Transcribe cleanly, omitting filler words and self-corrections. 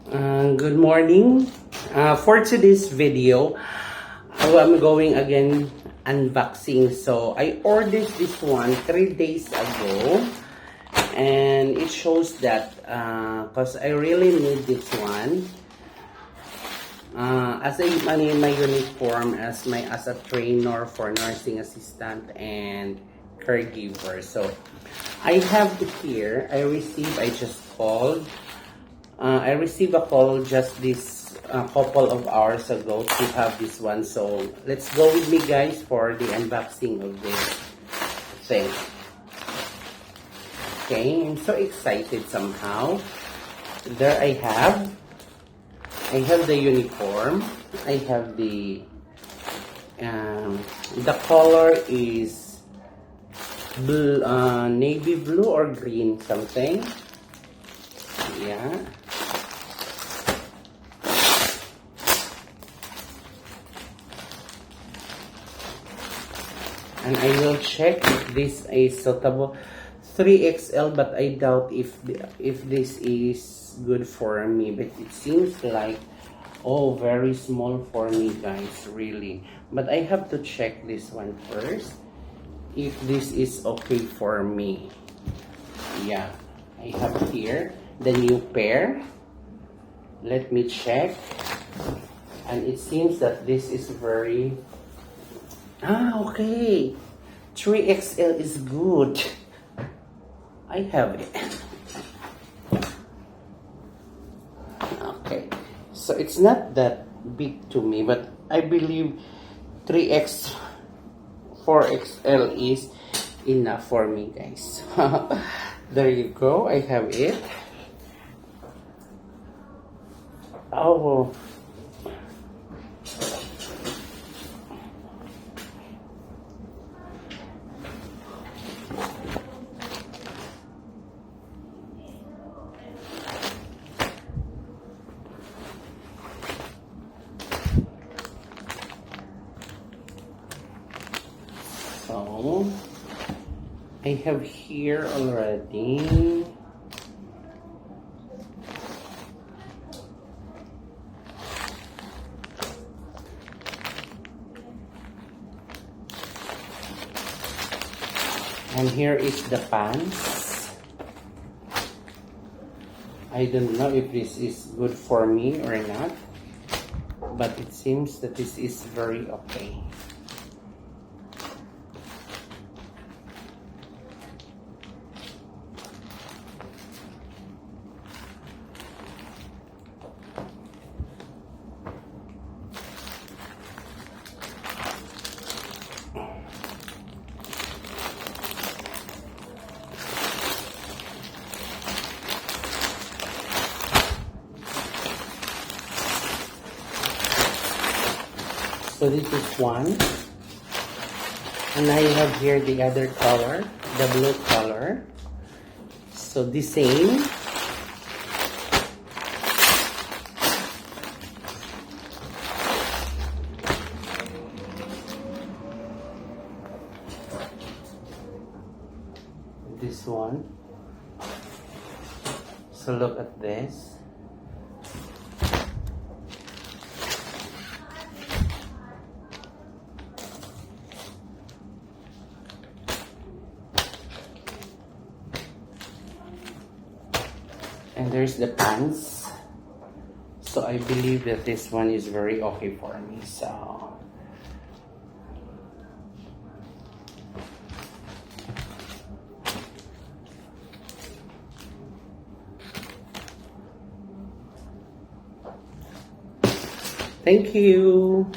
Good morning. For today's video, I'm going again unboxing. So I ordered this one 3 days ago, and it shows that because I really need this one as my uniform as a trainer for nursing assistant and caregiver. So I have it here. I just called. I received a call just this couple of hours ago to have this one. So let's go with me, guys, for the unboxing of this thing. Okay, I'm so excited somehow. There I have the uniform. I have the color is blue, navy blue or green something. Yeah. And I will check if this is suitable. 3XL, but I doubt if this is good for me. But it seems like, oh, very small for me, guys, really. But I have to check this one first, if this is okay for me. Yeah, I have here the new pair. Let me check. And it seems that this is very... okay. 3XL is good. I have it. Okay. So it's not that big to me, but I believe 3X, 4XL is enough for me, guys. There you go. I have it. Oh. So, I have here already and here is the pants. I don't know if this is good for me or not, but it seems that this is very okay. So this is one, and I have here the other color, the blue color. So the same. This one. So look at this. And there's the pants. So I believe that this one is very okay for me. So thank you.